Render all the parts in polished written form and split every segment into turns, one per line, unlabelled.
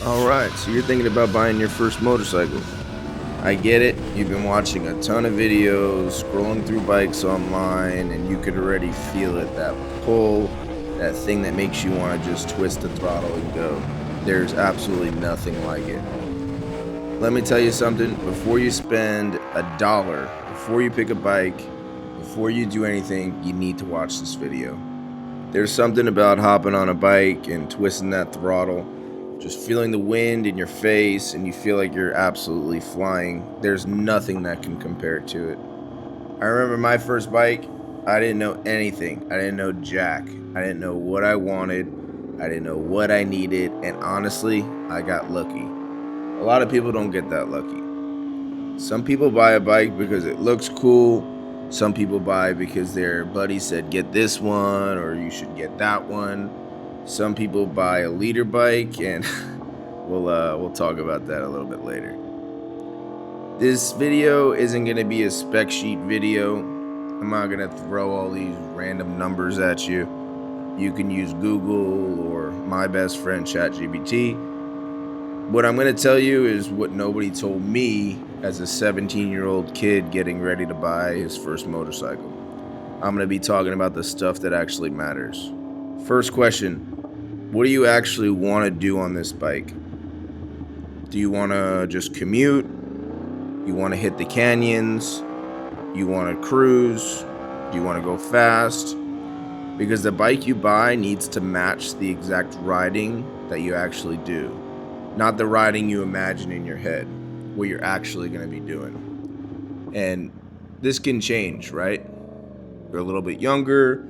Alright, so you're thinking about buying your first motorcycle. I get it. You've been watching a ton of videos, scrolling through bikes online, and you could already feel it, that pull, that thing that makes you want to just twist the throttle and go. There's absolutely nothing like it. Let me tell you something, before you spend $1, before you pick a bike, before you do anything, you need to watch this video. There's something about hopping on a bike and twisting that throttle, just feeling the wind in your face, and you feel like you're absolutely flying. There's nothing that can compare to it. I remember my first bike, I didn't know anything. I didn't know jack. I didn't know what I wanted. I didn't know what I needed, and honestly, I got lucky. A lot of people don't get that lucky. Some people buy a bike because it looks cool. Some people buy because their buddy said get this one or you should get that one. Some people buy a leader bike, and we'll talk about that a little bit later. This video isn't gonna be a spec sheet video. I'm not gonna throw all these random numbers at you. You can use Google or my best friend ChatGPT. What I'm going to tell you is what nobody told me as a 17-year-old kid getting ready to buy his first motorcycle. I'm going to be talking about the stuff that actually matters. First question, what do you actually want to do on this bike? Do you want to just commute? You want to hit the canyons? You want to cruise? Do you want to go fast? Because the bike you buy needs to match the exact riding that you actually do. Not the riding you imagine in your head, what you're actually going to be doing. And this can change, right? You're a little bit younger,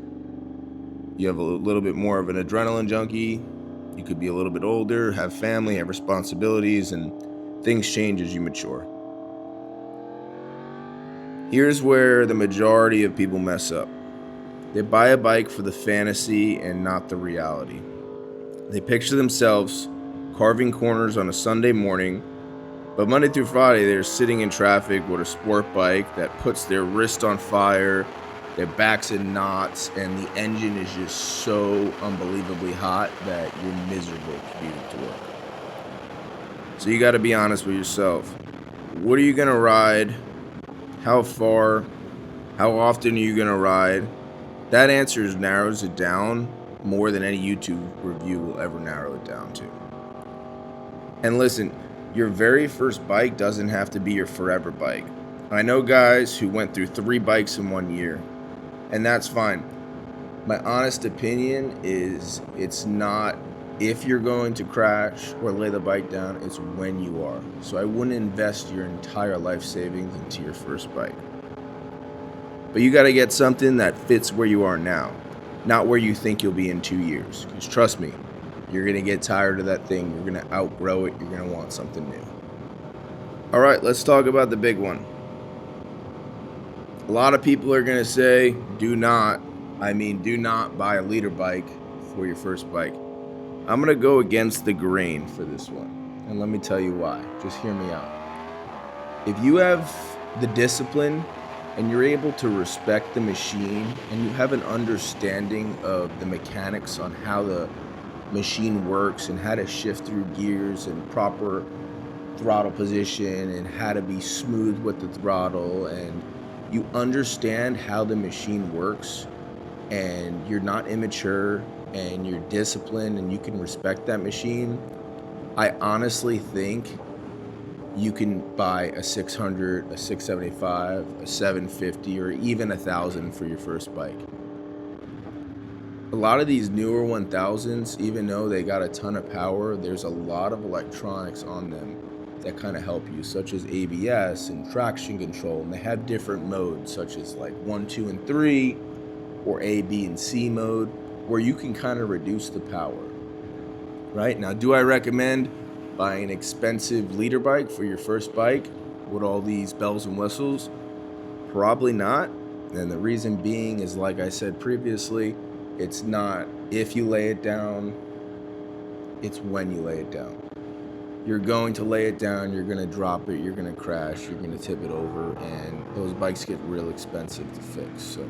you have a little bit more of an adrenaline junkie, you could be a little bit older, have family, have responsibilities, and things change as you mature. Here's where the majority of people mess up. They buy a bike for the fantasy and not the reality. They picture themselves carving corners on a Sunday morning, but Monday through Friday they're sitting in traffic with a sport bike that puts their wrist on fire, their back's in knots, and the engine is just so unbelievably hot that you're miserable commuting to work. So you got to be honest with yourself. What are you going to ride? How far? How often are you going to ride? That answer narrows it down more than any YouTube review will ever narrow it down to. And listen, your very first bike doesn't have to be your forever bike. I know guys who went through 3 bikes in 1 year, and that's fine. My honest opinion is it's not if you're going to crash or lay the bike down, it's when you are. So I wouldn't invest your entire life savings into your first bike. But you got to get something that fits where you are now, not where you think you'll be in 2 years. Because trust me, you're going to get tired of that thing. You're going to outgrow it. You're going to want something new. All right, let's talk about the big one. A lot of people are going to say, do not buy a leader bike for your first bike. I'm going to go against the grain for this one. And let me tell you why. Just hear me out. If you have the discipline and you're able to respect the machine and you have an understanding of the mechanics on how the machine works and how to shift through gears and proper throttle position and how to be smooth with the throttle, and you understand how the machine works and you're not immature and you're disciplined and you can respect that machine, I honestly think you can buy a 600, a 675, a 750, or even 1,000 for your first bike. A lot of these newer 1000s, even though they got a ton of power, there's a lot of electronics on them that kind of help you, such as ABS and traction control, and they have different modes, such as like 1, 2, and 3, or A, B, and C mode, where you can kind of reduce the power. Right? Now, do I recommend buying an expensive leader bike for your first bike with all these bells and whistles? Probably not. And the reason being is, like I said previously, it's not if you lay it down, it's when you lay it down. You're going to lay it down, you're going to drop it, you're going to crash, you're going to tip it over, and those bikes get real expensive to fix. So,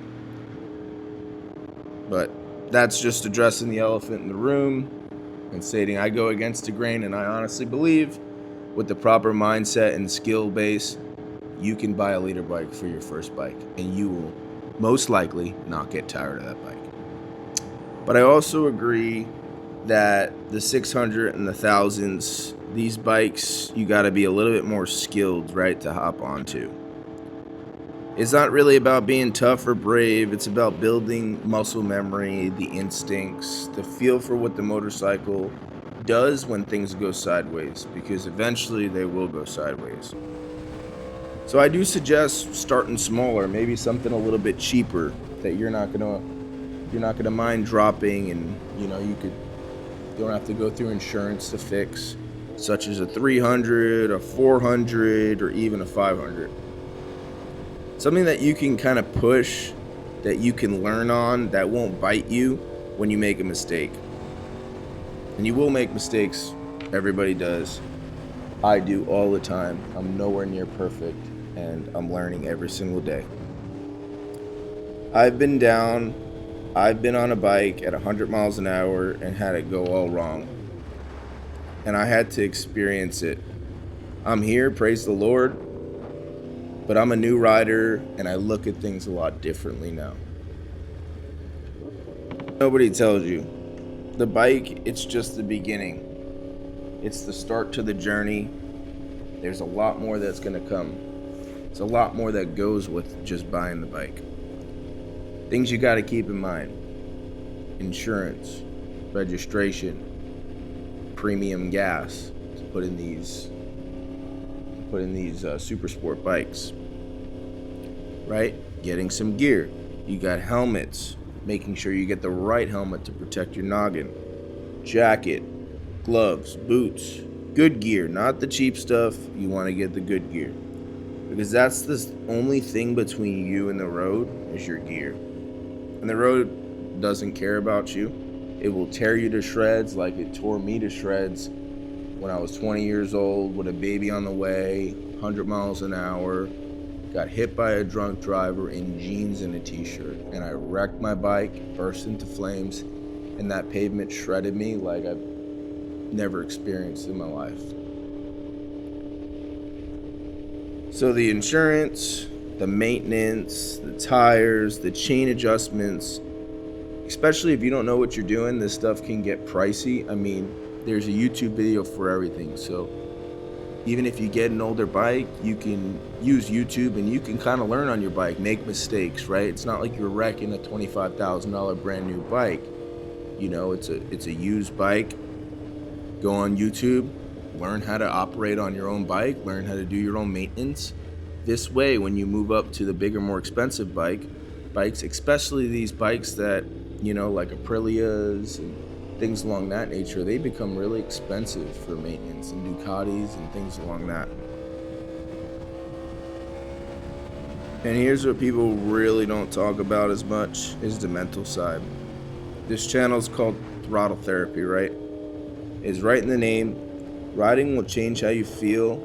but that's just addressing the elephant in the room. and stating I go against the grain, and I honestly believe with the proper mindset and skill base, you can buy a leader bike for your first bike, and you will most likely not get tired of that bike. But I also agree that the 600 and the thousands, these bikes, you got to be a little bit more skilled, right, to hop onto. It's not really about being tough or brave. It's about building muscle memory, the instincts, the feel for what the motorcycle does when things go sideways, because eventually they will go sideways. So I do suggest starting smaller, maybe something a little bit cheaper that you're not gonna mind dropping, and you don't have to go through insurance to fix, such as a 300, a 400, or even a 500. Something that you can kind of push, that you can learn on, that won't bite you when you make a mistake. And you will make mistakes. Everybody does. I do all the time. I'm nowhere near perfect, and I'm learning every single day. I've been on a bike at 100 miles an hour and had it go all wrong. And I had to experience it. I'm here, praise the Lord, but I'm a new rider and I look at things a lot differently now. Nobody tells you. The bike, it's just the beginning. It's the start to the journey. There's a lot more that's going to come. It's a lot more that goes with just buying the bike. Things you got to keep in mind: insurance, registration, premium gas to put in these super sport bikes, right? Getting some gear. You got helmets, making sure you get the right helmet to protect your noggin, jacket, gloves, boots, good gear, not the cheap stuff. You want to get the good gear, because that's the only thing between you and the road is your gear. And the road doesn't care about you. It will tear you to shreds like it tore me to shreds when I was 20 years old with a baby on the way, 100 miles an hour, got hit by a drunk driver in jeans and a t-shirt, and I wrecked my bike, burst into flames, and that pavement shredded me like I've never experienced in my life. So the insurance, the maintenance, the tires, the chain adjustments, especially if you don't know what you're doing, this stuff can get pricey. I mean, there's a YouTube video for everything. So even if you get an older bike, you can use YouTube and you can kind of learn on your bike, make mistakes, right? It's not like you're wrecking a $25,000 brand new bike. You know, it's a used bike. Go on YouTube, learn how to operate on your own bike, learn how to do your own maintenance. This way, when you move up to the bigger, more expensive bikes, especially these bikes that, like Aprilias and things along that nature, they become really expensive for maintenance, and Ducatis and things along that. And here's what people really don't talk about as much, is the mental side. This channel is called Throttle Therapy, right? It's right in the name. Riding will change how you feel.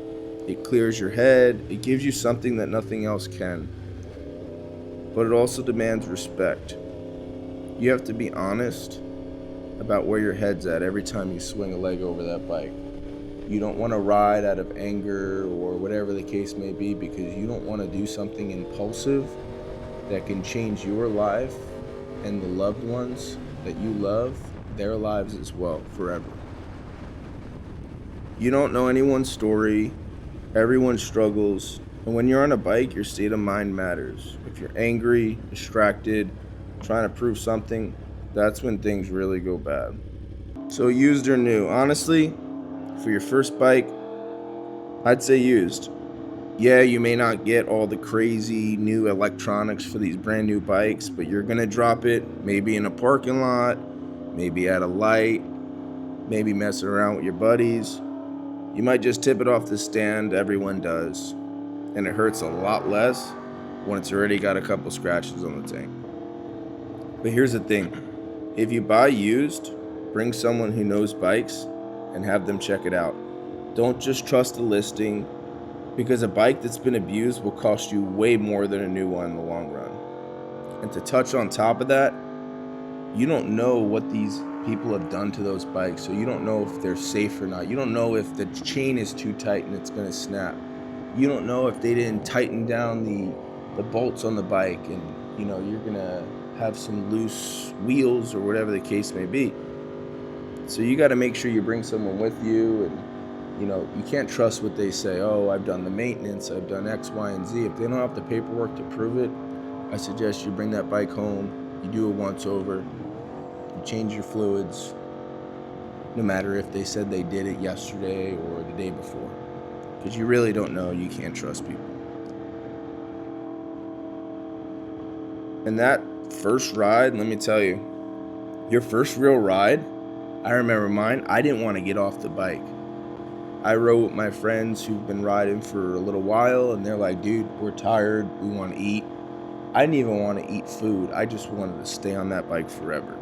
It clears your head. It gives you something that nothing else can. But it also demands respect. You have to be honest about where your head's at every time you swing a leg over that bike. You don't want to ride out of anger or whatever the case may be, because you don't want to do something impulsive that can change your life and the loved ones that you love, their lives as well, forever. You don't know anyone's story. Everyone struggles. And when you're on a bike, your state of mind matters. If you're angry, distracted, trying to prove something, that's when things really go bad. So used or new? Honestly, for your first bike, I'd say used. Yeah, you may not get all the crazy new electronics for these brand new bikes, but you're gonna drop it maybe in a parking lot, maybe at a light, maybe messing around with your buddies. You might just tip it off the stand. Everyone does. And it hurts a lot less when it's already got a couple scratches on the tank. But here's the thing. If you buy used, bring someone who knows bikes and have them check it out. Don't just trust the listing, because a bike that's been abused will cost you way more than a new one in the long run. And to touch on top of that, You don't know what these people have done to those bikes, so you don't know if they're safe or not. You don't know if the chain is too tight and it's going to snap. You don't know if they didn't tighten down the bolts on the bike, and you're going to have some loose wheels or whatever the case may be. So you got to make sure you bring someone with you, and you can't trust what they say. Oh, I've done the maintenance, I've done X, Y, and Z. If they don't have the paperwork to prove it, I suggest you bring that bike home, you do a once over, you change your fluids, no matter if they said they did it yesterday or the day before, because you really don't know. You can't trust people. And that first ride, let me tell you, your first real ride, I remember mine, I didn't want to get off the bike. I rode with my friends who've been riding for a little while, and they're like, dude, we're tired, we want to eat. I didn't even want to eat food. I just wanted to stay on that bike forever.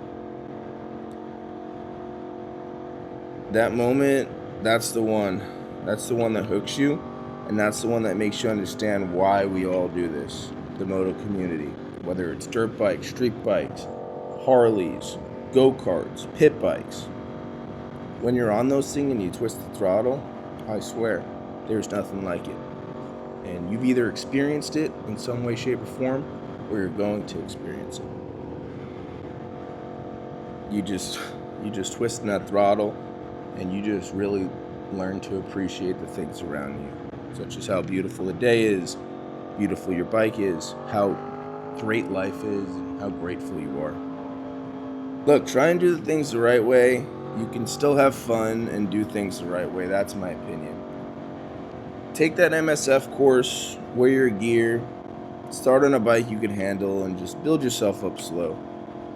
That moment, that's the one. That's the one that hooks you, and that's the one that makes you understand why we all do this, the moto community. Whether it's dirt bikes, street bikes, Harleys, go-karts, pit bikes. When you're on those things and you twist the throttle, I swear, there's nothing like it. And you've either experienced it in some way, shape, or form, or you're going to experience it. You just twist in that throttle, and you just really learn to appreciate the things around you, such as how beautiful the day is, beautiful your bike is, how great life is, and how grateful you are. Look, try and do the things the right way. You can still have fun and do things the right way. That's my opinion. Take that MSF course, wear your gear, start on a bike you can handle, and just build yourself up slow.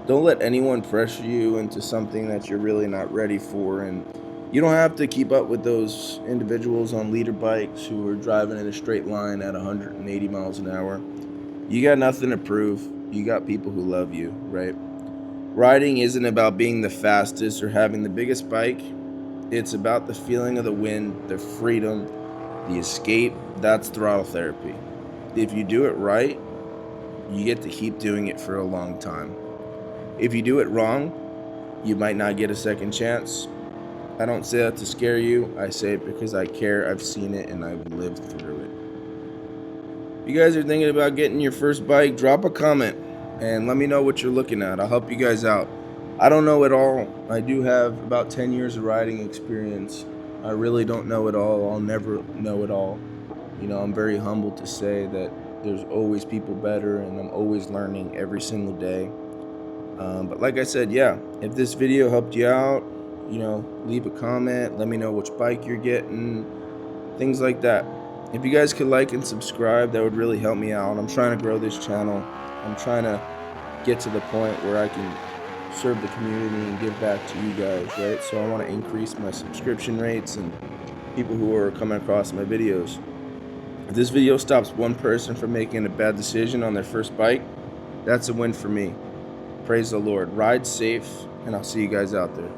Don't let anyone pressure you into something that you're really not ready for, and you don't have to keep up with those individuals on leader bikes who are driving in a straight line at 180 miles an hour. You got nothing to prove. You got people who love you, right? Riding isn't about being the fastest or having the biggest bike. It's about the feeling of the wind, the freedom, the escape. That's throttle therapy. If you do it right, you get to keep doing it for a long time. If you do it wrong, you might not get a second chance. I don't say that to scare you. I say it because I care. I've seen it and I've lived through it. If you guys are thinking about getting your first bike, drop a comment and let me know what you're looking at. I'll help you guys out. I don't know it all. I do have about 10 years of riding experience. I really don't know it all. I'll never know it all. I'm very humbled to say that there's always people better, and I'm always learning every single day. But like I said, yeah, if this video helped you out, leave a comment, let me know which bike you're getting, things like that. If you guys could like and subscribe, that would really help me out. I'm trying to grow this channel. I'm trying to get to the point where I can serve the community and give back to you guys, right? So I want to increase my subscription rates and people who are coming across my videos. If this video stops one person from making a bad decision on their first bike, that's a win for me. Praise the Lord. Ride safe, and I'll see you guys out there.